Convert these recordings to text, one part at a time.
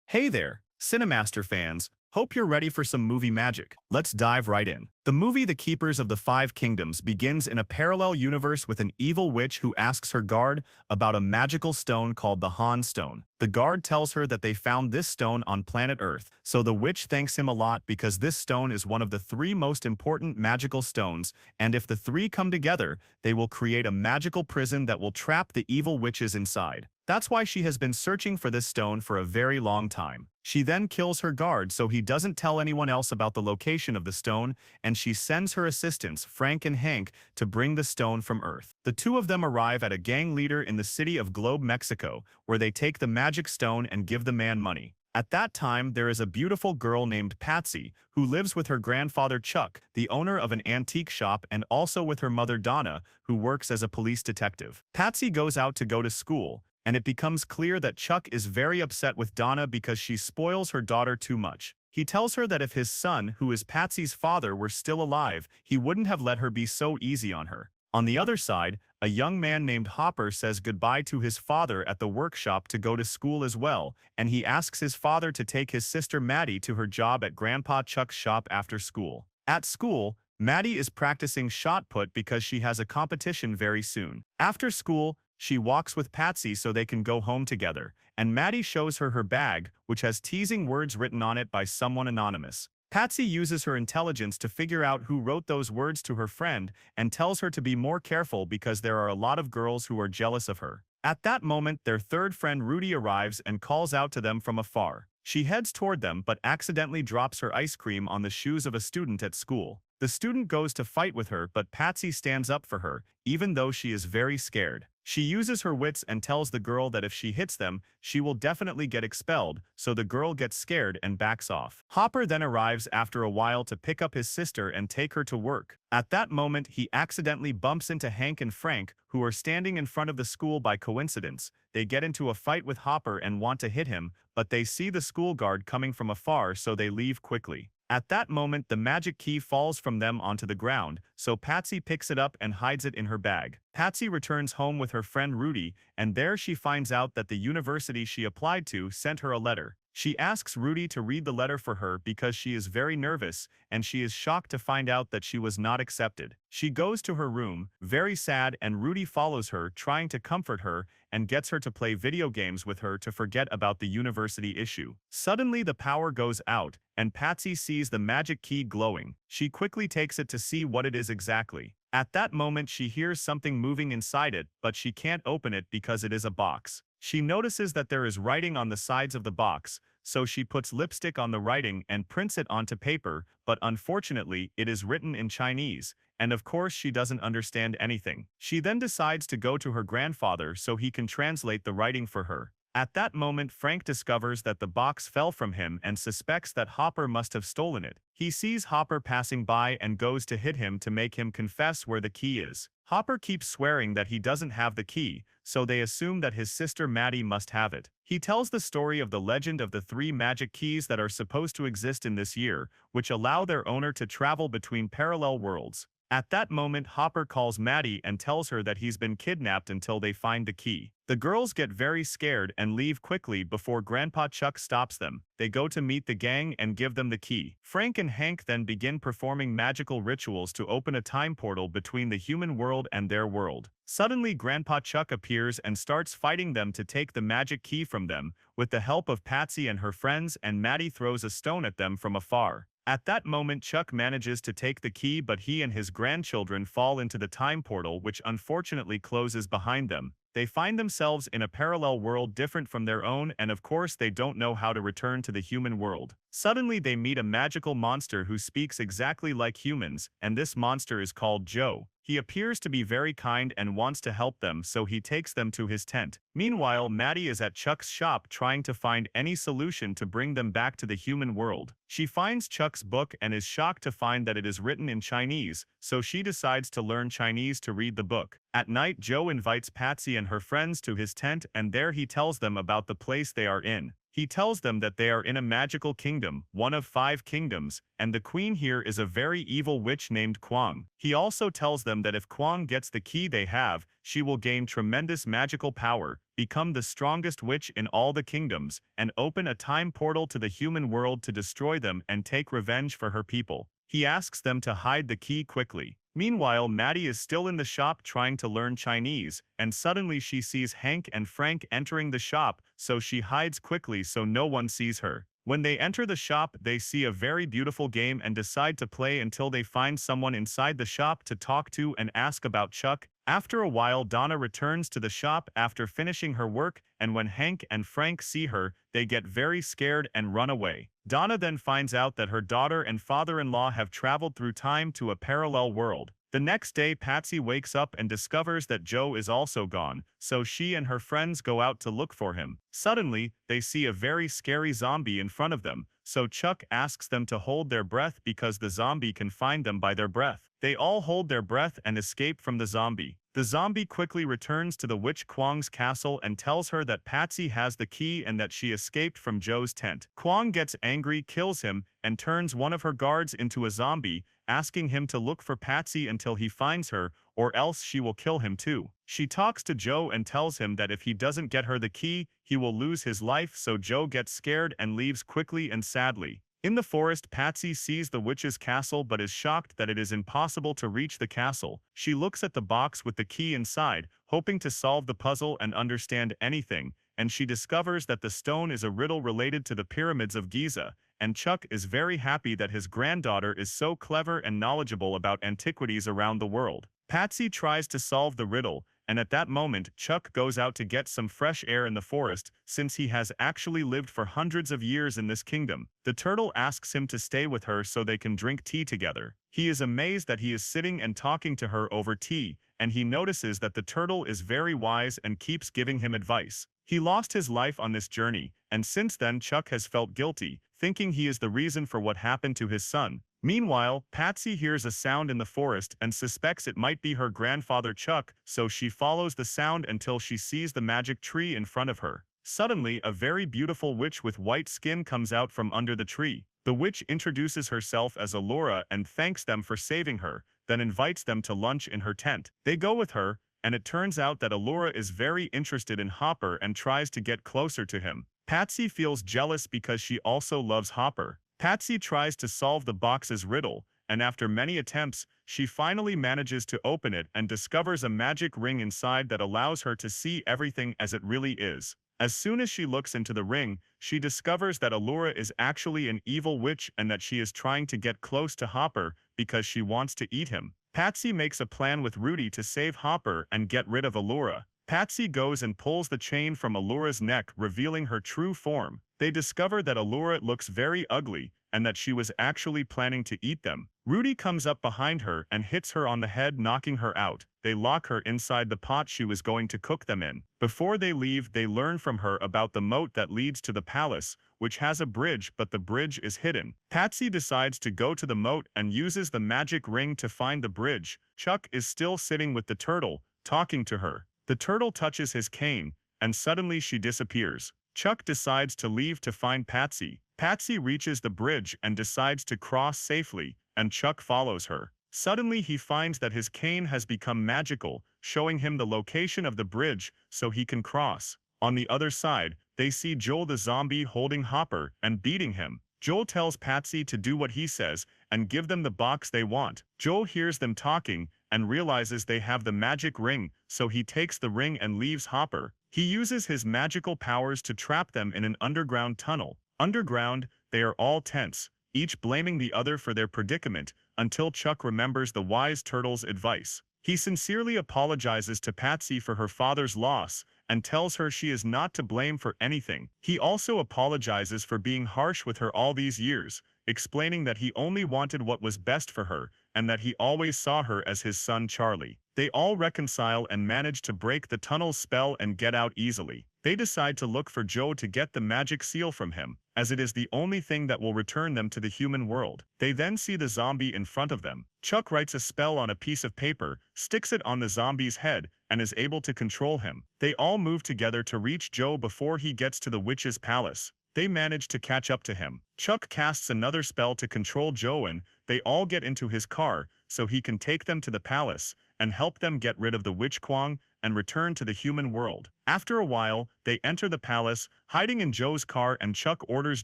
Hey there, CineMaster fans. Hope you're ready for some movie magic. Let's dive right in. The movie The Keepers of the Five Kingdoms begins in a parallel universe with an evil witch who asks her guard about a magical stone called the Han Stone. The guard tells her that they found this stone on planet Earth, so the witch thanks him a lot because this stone is one of the three most important magical stones, and if the three come together, they will create a magical prison that will trap the evil witches inside. That's why she has been searching for this stone for a very long time. She then kills her guard so he doesn't tell anyone else about the location of the stone, and she sends her assistants, Frank and Hank, to bring the stone from Earth. The two of them arrive at a gang leader in the city of Globe, Mexico, where they take the magic stone and give the man money. At that time, there is a beautiful girl named Patsy, who lives with her grandfather Chuck, the owner of an antique shop, and also with her mother Donna, who works as a police detective. Patsy goes out to go to school, and it becomes clear that Chuck is very upset with Donna because she spoils her daughter too much. He tells her that if his son, who is Patsy's father, were still alive, he wouldn't have let her be so easy on her. On the other side, a young man named Hopper says goodbye to his father at the workshop to go to school as well, and he asks his father to take his sister Maddie to her job at Grandpa Chuck's shop after school. At school, Maddie is practicing shot put because she has a competition very soon. After school, she walks with Patsy so they can go home together, and Maddie shows her her bag, which has teasing words written on it by someone anonymous. Patsy uses her intelligence to figure out who wrote those words to her friend and tells her to be more careful because there are a lot of girls who are jealous of her. At that moment, their third friend Rudy arrives and calls out to them from afar. She heads toward them but accidentally drops her ice cream on the shoes of a student at school. The student goes to fight with her, but Patsy stands up for her, even though she is very scared. She uses her wits and tells the girl that if she hits them, she will definitely get expelled, so the girl gets scared and backs off. Hopper then arrives after a while to pick up his sister and take her to work. At that moment, he accidentally bumps into Hank and Frank, who are standing in front of the school by coincidence. They get into a fight with Hopper and want to hit him, but they see the school guard coming from afar, so they leave quickly. At that moment, the magic key falls from them onto the ground, so Patsy picks it up and hides it in her bag. Patsy returns home with her friend Rudy, and there she finds out that the university she applied to sent her a letter. She asks Rudy to read the letter for her because she is very nervous, and she is shocked to find out that she was not accepted. She goes to her room, very sad, and Rudy follows her, trying to comfort her, and gets her to play video games with her to forget about the university issue. Suddenly the power goes out, and Patsy sees the magic key glowing. She quickly takes it to see what it is exactly. At that moment she hears something moving inside it, but she can't open it because it is a box. She notices that there is writing on the sides of the box, so she puts lipstick on the writing and prints it onto paper, but unfortunately it is written in Chinese, and of course she doesn't understand anything. She then decides to go to her grandfather so he can translate the writing for her. At that moment, Frank discovers that the box fell from him and suspects that Hopper must have stolen it. He sees Hopper passing by and goes to hit him to make him confess where the key is. Hopper keeps swearing that he doesn't have the key, so they assume that his sister Maddie must have it. He tells the story of the legend of the three magic keys that are supposed to exist in this year, which allow their owner to travel between parallel worlds. At that moment, Hopper calls Maddie and tells her that he's been kidnapped until they find the key. The girls get very scared and leave quickly before Grandpa Chuck stops them. They go to meet the gang and give them the key. Frank and Hank then begin performing magical rituals to open a time portal between the human world and their world. Suddenly, Grandpa Chuck appears and starts fighting them to take the magic key from them, with the help of Patsy and her friends, and Maddie throws a stone at them from afar. At that moment, Chuck manages to take the key, but he and his grandchildren fall into the time portal, which unfortunately closes behind them. They find themselves in a parallel world different from their own, and of course they don't know how to return to the human world. Suddenly they meet a magical monster who speaks exactly like humans, and this monster is called Joe. He appears to be very kind and wants to help them, so he takes them to his tent. Meanwhile, Maddie is at Chuck's shop trying to find any solution to bring them back to the human world. She finds Chuck's book and is shocked to find that it is written in Chinese, so she decides to learn Chinese to read the book. At night, Joe invites Patsy and her friends to his tent, and there he tells them about the place they are in. He tells them that they are in a magical kingdom, one of 5 kingdoms, and the queen here is a very evil witch named Kwang. He also tells them that if Kwang gets the key they have, she will gain tremendous magical power, become the strongest witch in all the kingdoms, and open a time portal to the human world to destroy them and take revenge for her people. He asks them to hide the key quickly. Meanwhile, Maddie is still in the shop trying to learn Chinese, and suddenly she sees Hank and Frank entering the shop, so she hides quickly so no one sees her. When they enter the shop, they see a very beautiful game and decide to play until they find someone inside the shop to talk to and ask about Chuck. After a while, Donna returns to the shop after finishing her work, and when Hank and Frank see her, they get very scared and run away. Donna then finds out that her daughter and father-in-law have traveled through time to a parallel world. The next day, Patsy wakes up and discovers that Joe is also gone, so she and her friends go out to look for him. Suddenly, they see a very scary zombie in front of them, so Chuck asks them to hold their breath because the zombie can find them by their breath. They all hold their breath and escape from the zombie. The zombie quickly returns to the witch Kwang's castle and tells her that Patsy has the key and that she escaped from Joe's tent. Kwang gets angry, kills him, and turns one of her guards into a zombie, asking him to look for Patsy until he finds her, or else she will kill him too. She talks to Joe and tells him that if he doesn't get her the key, he will lose his life, so Joe gets scared and leaves quickly and sadly. In the forest, Patsy sees the witch's castle but is shocked that it is impossible to reach the castle. She looks at the box with the key inside, hoping to solve the puzzle and understand anything, and she discovers that the stone is a riddle related to the pyramids of Giza, and Chuck is very happy that his granddaughter is so clever and knowledgeable about antiquities around the world. Patsy tries to solve the riddle, and at that moment, Chuck goes out to get some fresh air in the forest, since he has actually lived for hundreds of years in this kingdom. The turtle asks him to stay with her so they can drink tea together. He is amazed that he is sitting and talking to her over tea, and he notices that the turtle is very wise and keeps giving him advice. He lost his life on this journey, and since then Chuck has felt guilty, thinking he is the reason for what happened to his son. Meanwhile, Patsy hears a sound in the forest and suspects it might be her grandfather Chuck, so she follows the sound until she sees the magic tree in front of her. Suddenly, a very beautiful witch with white skin comes out from under the tree. The witch introduces herself as Allura and thanks them for saving her, then invites them to lunch in her tent. They go with her, and it turns out that Allura is very interested in Hopper and tries to get closer to him. Patsy feels jealous because she also loves Hopper. Patsy tries to solve the box's riddle, and after many attempts, she finally manages to open it and discovers a magic ring inside that allows her to see everything as it really is. As soon as she looks into the ring, she discovers that Allura is actually an evil witch and that she is trying to get close to Hopper because she wants to eat him. Patsy makes a plan with Rudy to save Hopper and get rid of Allura. Patsy goes and pulls the chain from Allura's neck, revealing her true form. They discover that Allura looks very ugly, and that she was actually planning to eat them. Rudy comes up behind her and hits her on the head, knocking her out. They lock her inside the pot she was going to cook them in. Before they leave, they learn from her about the moat that leads to the palace, which has a bridge, but the bridge is hidden. Patsy decides to go to the moat and uses the magic ring to find the bridge. Chuck is still sitting with the turtle, talking to her. The turtle touches his cane, and suddenly she disappears. Chuck decides to leave to find Patsy. Patsy reaches the bridge and decides to cross safely, and Chuck follows her. Suddenly he finds that his cane has become magical, showing him the location of the bridge so he can cross. On the other side, they see Joel the zombie holding Hopper and beating him. Joel tells Patsy to do what he says and give them the box they want. Joel hears them talking and realizes they have the magic ring, so he takes the ring and leaves Hopper. He uses his magical powers to trap them in an underground tunnel. Underground, they are all tense, each blaming the other for their predicament, until Chuck remembers the wise turtle's advice. He sincerely apologizes to Patsy for her father's loss and tells her she is not to blame for anything. He also apologizes for being harsh with her all these years, explaining that he only wanted what was best for her and that he always saw her as his son Charlie. They all reconcile and manage to break the tunnel's spell and get out easily. They decide to look for Joe to get the magic seal from him, as it is the only thing that will return them to the human world. They then see the zombie in front of them. Chuck writes a spell on a piece of paper, sticks it on the zombie's head, and is able to control him. They all move together to reach Joe before he gets to the witch's palace. they manage to catch up to him. Chuck casts another spell to control Joe and they all get into his car so he can take them to the palace and help them get rid of the witch Kwong and return to the human world. After a while, they enter the palace, hiding in Joe's car, and Chuck orders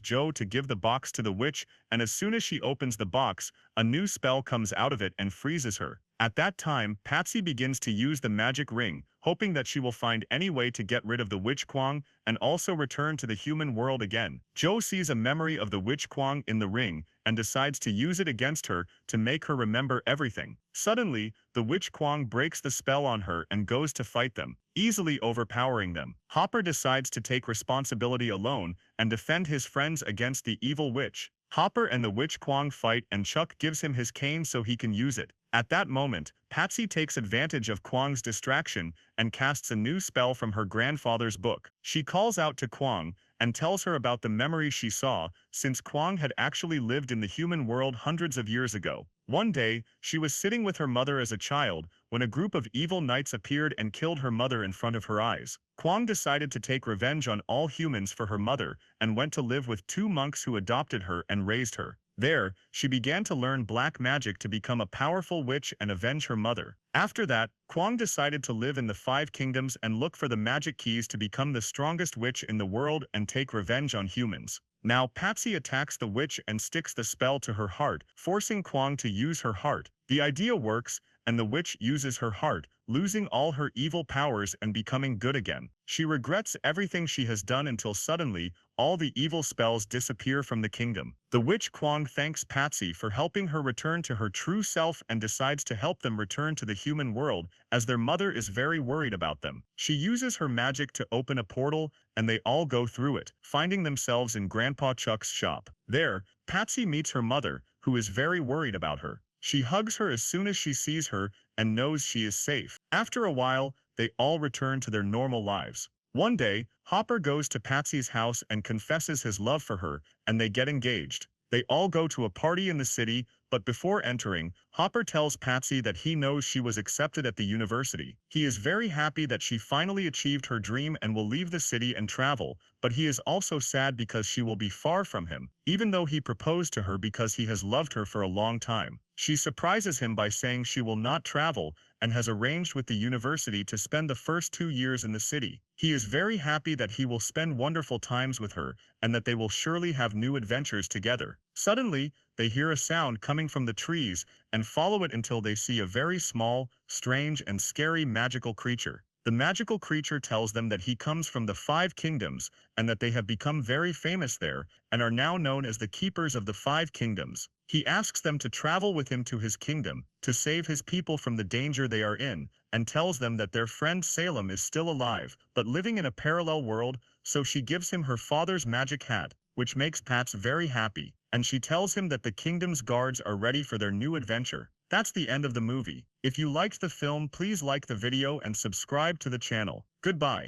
Joe to give the box to the witch, and as soon as she opens the box, a new spell comes out of it and freezes her. At that time, Patsy begins to use the magic ring, hoping that she will find any way to get rid of the witch Kwong and also return to the human world again. Joe sees a memory of the witch Kwong in the ring and decides to use it against her to make her remember everything. Suddenly, the witch Kwong breaks the spell on her and goes to fight them, easily overpowering them. Hopper decides to take responsibility alone and defend his friends against the evil witch. Hopper and the witch Kwong fight and Chuck gives him his cane so he can use it. At that moment, Patsy takes advantage of Kwong's distraction and casts a new spell from her grandfather's book. She calls out to Kwong and tells her about the memory she saw, since Kwong had actually lived in the human world hundreds of years ago. One day, she was sitting with her mother as a child when a group of evil knights appeared and killed her mother in front of her eyes. Kwong decided to take revenge on all humans for her mother and went to live with two monks who adopted her and raised her. There, she began to learn black magic to become a powerful witch and avenge her mother. After that, Kwong decided to live in the Five Kingdoms and look for the magic keys to become the strongest witch in the world and take revenge on humans. Now Patsy attacks the witch and sticks the spell to her heart, forcing Kwong to use her heart. The idea works, and the witch uses her heart, losing all her evil powers and becoming good again. She regrets everything she has done until suddenly, all the evil spells disappear from the kingdom. The witch Kwong thanks Patsy for helping her return to her true self and decides to help them return to the human world, as their mother is very worried about them. She uses her magic to open a portal, and they all go through it, finding themselves in Grandpa Chuck's shop. There, Patsy meets her mother, who is very worried about her. She hugs her as soon as she sees her and knows she is safe. After a while, they all return to their normal lives. One day, Hopper goes to Patsy's house and confesses his love for her, and they get engaged. They all go to a party in the city, but before entering, Hopper tells Patsy that he knows she was accepted at the university. He is very happy that she finally achieved her dream and will leave the city and travel, but he is also sad because she will be far from him, even though he proposed to her because he has loved her for a long time. She surprises him by saying she will not travel and has arranged with the university to spend the first 2 years in the city. He is very happy that he will spend wonderful times with her and that they will surely have new adventures together. Suddenly, they hear a sound coming from the trees and follow it until they see a very small, strange, and scary magical creature. The magical creature tells them that he comes from the Five Kingdoms and that they have become very famous there and are now known as the Keepers of the Five Kingdoms. He asks them to travel with him to his kingdom to save his people from the danger they are in, and tells them that their friend Salem is still alive, but living in a parallel world, so she gives him her father's magic hat, which makes Pats very happy, and she tells him that the kingdom's guards are ready for their new adventure. That's the end of the movie. If you liked the film, please like the video and subscribe to the channel. Goodbye.